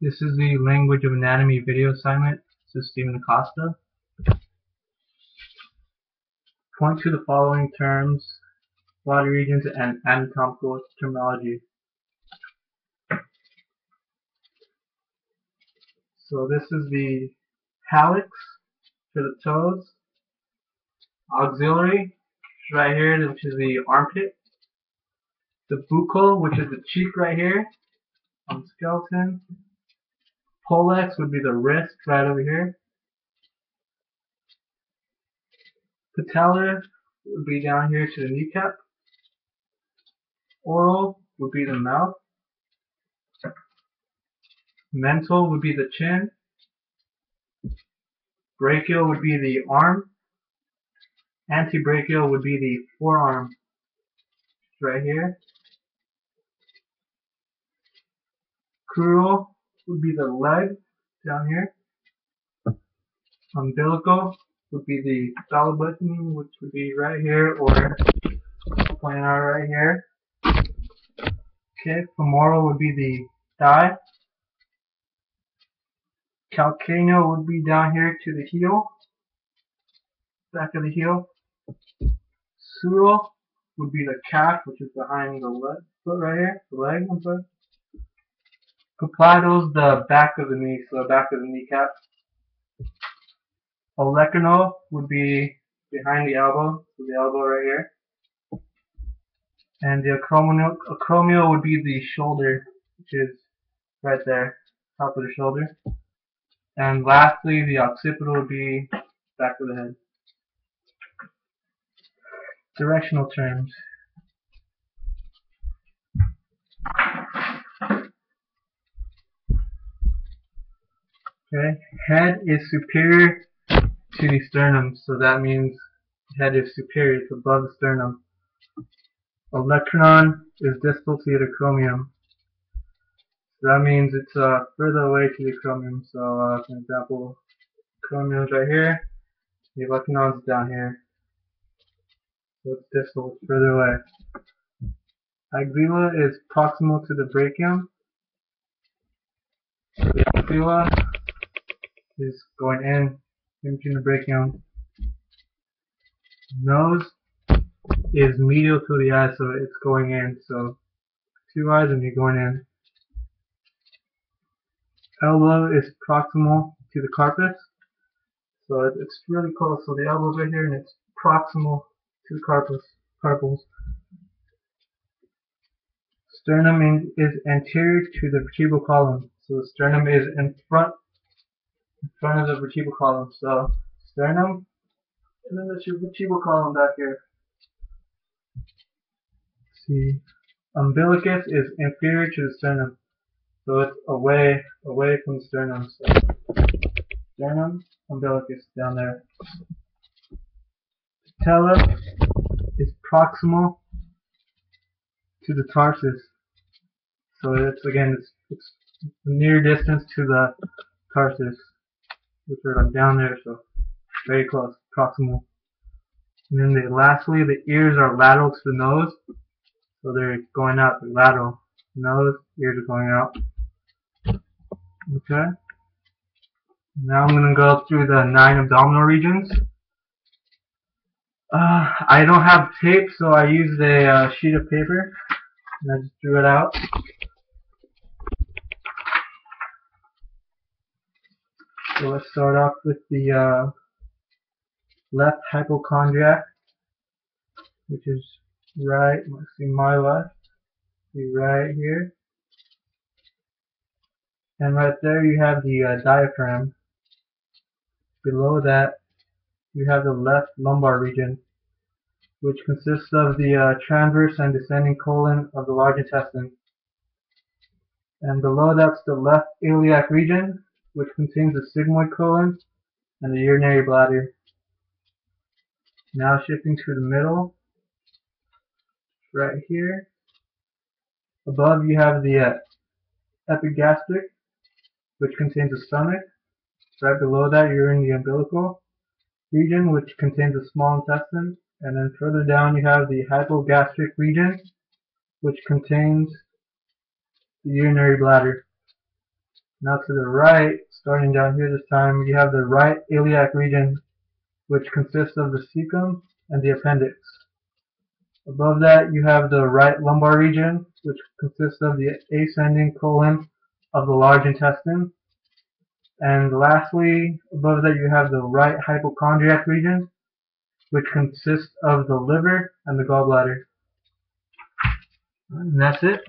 This is the Language of Anatomy video assignment. This is Stephen Acosta. Point to the following terms, body regions, and anatomical terminology. So this is the hallux for the toes, auxiliary right here, which is the armpit, the buccal, which is the cheek right here on the skeleton, pollex would be the wrist right over here, patella would be down here to the kneecap, oral would be the mouth, mental would be the chin, brachial would be the arm, antebrachial would be the forearm right here, crural would be the leg down here, umbilical would be the belly button, which would be right here or pointing out right here. Okay, femoral would be the thigh. Calcaneal would be down here to the heel, back of the heel. Sural would be the calf, which is behind the leg, foot right here, the leg, I'm sorry. Popliteal is the back of the knee, so the back of the kneecap. Olecranon would be behind the elbow, so the elbow right here. And the acromial would be the shoulder, which is right there, top of the shoulder. And lastly, the occipital would be back of the head. Directional terms. Okay, head is superior to the sternum, so that means head is superior, it's above the sternum. Olecranon is distal to the acromion. So that means it's further away to the acromion. So, for example, acromion is right here, the olecranon is down here. So it's distal, it's further away. Axilla is proximal to the brachium. So the axilla is going in between the brachium. Nose is medial to the eye, so it's going in. So two eyes and you're going in. Elbow is proximal to the carpus, so it's really close. So the elbow's right here, and it's proximal to the carpals. Sternum is anterior to the vertebral column, so the sternum is in front of the vertebral column. So sternum, and then there's your vertebral column back here. Let's see, umbilicus is inferior to the sternum. So it's away from the sternum. So sternum, umbilicus down there. Patella is proximal to the tarsus. So it's it's near distance to the tarsus, which are like down there, so very close, proximal. And then lastly, the ears are lateral to the nose, so they're going out, they're lateral. Nose, ears are going out. Okay. Now I'm going to go through the 9 abdominal regions. I don't have tape, so I used a sheet of paper, and I just drew it out. So let's start off with the left hypochondriac, which is right, let's see, my left, see right here. And right there you have the diaphragm. Below that you have the left lumbar region, which consists of the transverse and descending colon of the large intestine. And below that's the left iliac region, which contains the sigmoid colon and the urinary bladder. Now shifting to the middle, right here. Above you have the epigastric, which contains the stomach. Right below that you're in the umbilical region, which contains the small intestine. And then further down you have the hypogastric region, which contains the urinary bladder. Now to the right, starting down here this time, you have the right iliac region, which consists of the cecum and the appendix. Above that, you have the right lumbar region, which consists of the ascending colon of the large intestine. And lastly, above that, you have the right hypochondriac region, which consists of the liver and the gallbladder. And that's it.